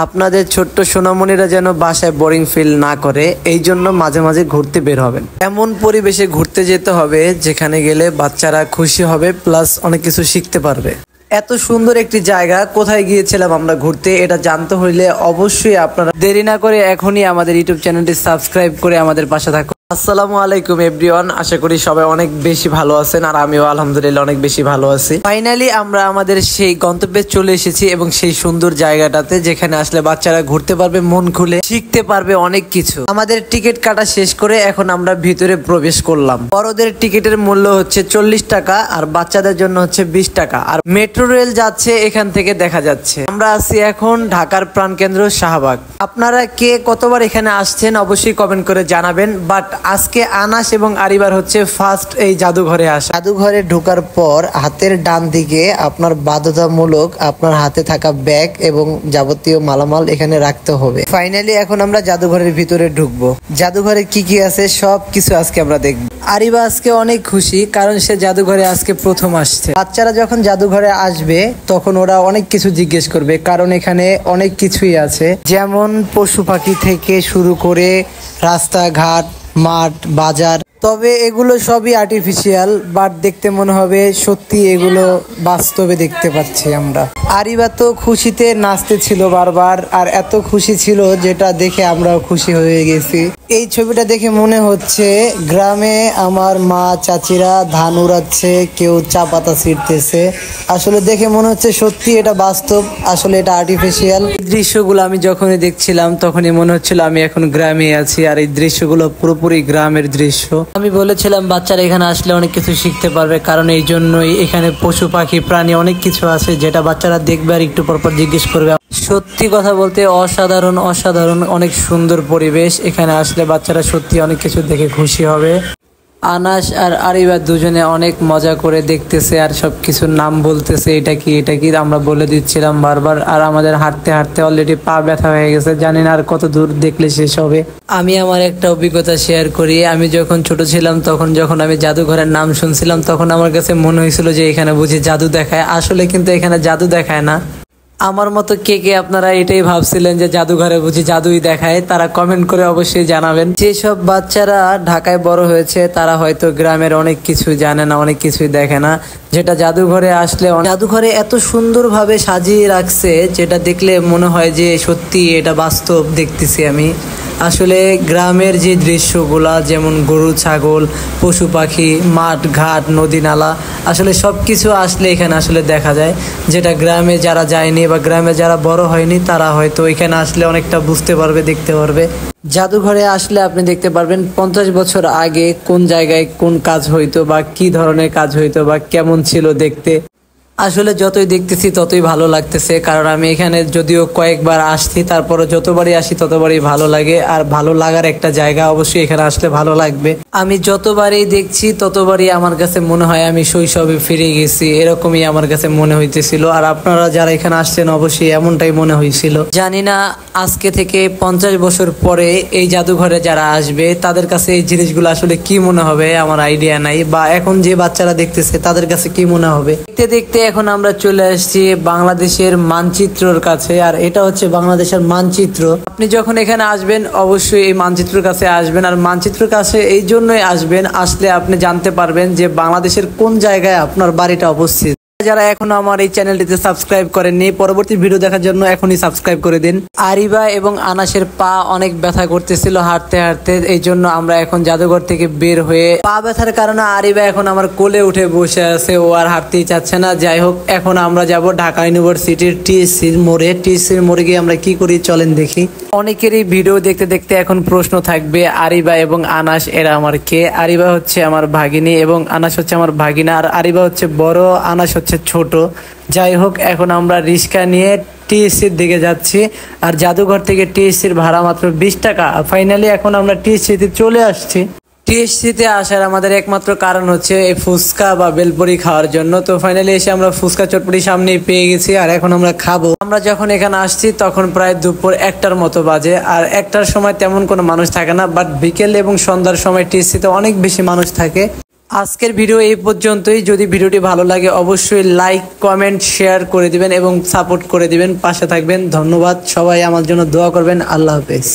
আপনাদের ছোট্ট সোনামণিরা যেন বাসায় বোরিং ফিল না করে, এই জন্য মাঝে মাঝে ঘুরতে বের হবেন। এমন পরিবেশে ঘুরতে যেতে হবে যেখানে গেলে বাচ্চারা খুশি হবে, প্লাস অনেক কিছু শিখতে পারবে। এত সুন্দর একটি জায়গা কোথায় গিয়েছিলাম আমরা ঘুরতে, এটা জানতে হইলে অবশ্যই আপনারা দেরি না করে এখনই আমাদের ইউটিউব চ্যানেলটি সাবস্ক্রাইব করে আমাদের পাশে থাকুন। আসসালামু আলাইকুম এভরিওয়ান, আশা করি সবাই অনেক বেশি ভালো আছেন আর আমিও আলহামদুলিল্লাহ অনেক বেশি ভালো আছি। ফাইনালি আমরা আমাদের সেই গন্তব্যে চলে এসেছি এবং সেই সুন্দর জায়গাটাতে যেখানে আসলে বাচ্চারা ঘুরতে পারবে, মন খুলে শিখতে পারবে অনেক কিছু। আমাদের টিকিট কাটা শেষ করে এখন আমরা ভিতরে প্রবেশ করলাম। বড়দের টিকিটের মূল্য হচ্ছে 40 টাকা আর বাচ্চাদের জন্য হচ্ছে 20 টাকা। আর মেট্রো রেল যাচ্ছে এখান থেকে দেখা যাচ্ছে। আমরা আছি এখন ঢাকার প্রাণকেন্দ্র শাহবাগ। আপনারা কে কতবার এখানে আসছেন অবশ্যই কমেন্ট করে জানাবেন। বাট আজকে আনাস এবং আরিবার হচ্ছে ফার্স্ট এই জাদুঘরে আসা। জাদুঘরে ঢোকার পর হাতের ডান দিকে আপনার বাধ্যতামূলক আপনার হাতে থাকা ব্যাগ এবং যাবতীয় মালামাল এখানে রাখতে হবে। ফাইনালি এখন আমরা জাদুঘরের ভিতরে ঢুকবো। জাদুঘরে কি কি আছে সব কিছু আজকে আমরা দেখবো। আরিবা আজকে অনেক খুশি কারণ সে জাদুঘরে আজকে প্রথম আসছে। বাচ্চারা যখন জাদুঘরে আসবে তখন ওরা অনেক কিছু জিজ্ঞেস করবে কারণ এখানে অনেক কিছুই আছে, যেমন পশু পাখি থেকে শুরু করে রাস্তাঘাট, মাঠ, বাজার। তবে এগুলো সবই আর্টিফিশিয়াল, বাট দেখতে মনে হবে সত্যি এগুলো বাস্তবে দেখতে পাচ্ছি আমরা। আরিবা তো খুশিতে নাচতে ছিল বারবার, আর এত খুশি ছিল যেটা দেখে আমরাও খুশি হয়ে গেছি। এই ছবিটা দেখে মনে হচ্ছে গ্রামে আমার মা চাচিরা ধান উড়াচ্ছে, কেউ চা পাতা ছিঁড়তেছে। আসলে দেখে মনে হচ্ছে সত্যি এটা বাস্তব, আসলে এটা আর্টিফিশিয়াল। দৃশ্যগুলো আমি যখনই দেখছিলাম তখনই মনে হচ্ছিল আমি এখন গ্রামে আছি, আর এই দৃশ্যগুলো পুরোপুরি গ্রামের দৃশ্য। আমি বলেছিলাম বাচ্চারা এখানে আসলে অনেক কিছু শিখতে পারবে, কারণ এই জন্যই এখানে পশু পাখি প্রাণী অনেক কিছু আছে যেটা বাচ্চারা দেখবে আর একটু পরপর জিজ্ঞেস করবে। সত্যি কথা বলতে অসাধারণ অসাধারণ অনেক সুন্দর পরিবেশ। এখানে আসলে বাচ্চারা সত্যি অনেক কিছু দেখে খুশি হবে। আনাস আর আরিবা দুজনে অনেক মজা করে দেখতেছে আর সবকিছুর নাম বলতেছে, এটা কি এটা কি আমরা বলে দিচ্ছিলাম বারবার। আর আমাদের হাঁটতে হাঁটতে অলরেডি পা ব্যথা হয়ে গেছে, জানি না আর কত দূর দেখলে শেষ হবে। আমি আমার একটা অভিজ্ঞতা শেয়ার করি। আমি যখন ছোট ছিলাম তখন যখন আমি জাদুঘরের নাম শুনছিলাম তখন আমার কাছে মনে হয়েছিল যে এখানে বুঝি জাদু দেখায়, আসলে কিন্তু এখানে জাদু দেখায় না। আমার মতো কে কে আপনারা এটাই ভাবছিলেন যে জাদুঘরে বুঝি জাদুই দেখায়, তারা কমেন্ট করে অবশ্যই জানাবেন। যেসব বাচ্চারা ঢাকায় বড় হয়েছে তারা হয়তো গ্রামের অনেক কিছু জানে না, অনেক কিছুই দেখে না, যেটা জাদুঘরে আসলে জাদুঘরে এত সুন্দরভাবে সাজিয়ে রাখছে যেটা দেখলে মনে হয় যে সত্যি এটা বাস্তব দেখতেছি আমি। আসলে গ্রামের যে দৃশ্যগুলা যেমন গরু ছাগল, পশু পাখি, মাঠ ঘাট, নদী নালা, আসলে সব কিছু আসলে এখানে আসলে দেখা যায়, যেটা গ্রামে যারা যায়নি বা গ্রামে যারা বড় হয়নি তারা হয়তো এখানে আসলে অনেকটা বুঝতে পারবে, দেখতে পারবে। জাদুঘরে আসলে আপনি দেখতে পারবেন 50 বছর আগে কোন জায়গায় কোন কাজ হইতো বা কি ধরনের কাজ হইতো বা কেমন ছিল দেখতে। আসলে যতই দেখতেছি ততই ভালো লাগতেছে, কারণ আমি এখানে যদিও কয়েকবার আসছি তারপরে যতবারই আসি ততবারই ভালো লাগে। আর ভালো লাগার একটা জায়গা, অবশ্যই এখানে আসলে ভালো লাগবে। আমি যতবারই দেখছি ততবারই আমার কাছে মনে হয় আমি শৈশবে ফিরে গেছি, এরকমই আমার কাছে মনে হইতেছিল। আর আপনারা যারা এখানে আসছেন অবশ্যই এমনটাই মনে হয়েছিল। জানি না আজকে থেকে 50 বছর পরে এই জাদুঘরে যারা আসবে তাদের কাছে এই জিনিসগুলো আসলে কি মনে হবে আমার আইডিয়া নাই, বা এখন যে বাচ্চারা দেখতেছে তাদের কাছে কি মনে হবে। দেখতে দেখতে এখন আমরা চলে আসছি বাংলাদেশের মানচিত্রর কাছে, আর এটা হচ্ছে বাংলাদেশের মানচিত্র। আপনি যখন এখানে আসবেন অবশ্যই এই মানচিত্রের কাছে আসবেন, আর মানচিত্রের কাছে এই জন্যই আসবেন, আসলে আপনি জানতে পারবেন যে বাংলাদেশের কোন জায়গায় আপনার বাড়িটা অবস্থিত। যারা এখনো আমার এই চ্যানেলটিতে সাবস্ক্রাইব করেননি, পরবর্তী ভিডিও দেখার জন্য এখনই সাবস্ক্রাইব করে দিন। আরিবা এবং আনাসের পা অনেক ব্যথা করতেছিল হাঁটতে হাঁটতে, এই জন্য আমরা এখন জাদুঘর থেকে বের হয়ে পা ব্যথার কারণে আরিবা এখন আমার কোলে উঠে বসে আছে, ও আর হাঁটতেই চাচ্ছে না। যাই হোক, এখন আমরা যাব ঢাকা ইউনিভার্সিটির টিএসসির মোড়ে। টিএসসির মোড়ে গিয়ে আমরা কি করি চলেন দেখি। অনেকেরই ভিডিও দেখতে দেখতে এখন প্রশ্ন থাকবে আরিবা এবং আনাস এরা আমার কে। আরিবা হচ্ছে আমার ভাগিনী এবং আনাস হচ্ছে আমার ভাগিনা, আর আরিবা হচ্ছে বড়, আনাস হচ্ছে ছোট। যাই হোক, এখন আমরা রিক্সা নিয়ে টিএসসির দিকে যাচ্ছি, আর জাদুঘর থেকে টিএসসির ভাড়া মাত্র 20 টাকা। ফাইনালি এখন আমরা টিএসসিতে চলে আসছি। টিএসসিতে আসার আমাদের একমাত্র কারণ হচ্ছে এই ফুচকা বা বেলপুরি খাওয়ার জন্য। তো ফাইনালি এসে আমরা ফুচকা চটপটি সামনেই পেয়ে গেছি, আর এখন আমরা খাবো। আমরা যখন এখানে আসছি তখন প্রায় দুপুর 1টার মতো বাজে, আর 1টার সময় তেমন কোনো মানুষ থাকে না, বাট বিকেল এবং সন্ধ্যার সময় টিএসসিতে অনেক বেশি মানুষ থাকে। আজকের ভিডিও এই পর্যন্তই। যদি ভিডিওটি ভালো লাগে অবশ্যই লাইক, কমেন্ট, শেয়ার করে দিবেন এবং সাপোর্ট করে দিবেন, পাশে থাকবেন। ধন্যবাদ সবাই, আমার জন্য দোয়া করবেন। আল্লাহ হাফেজ।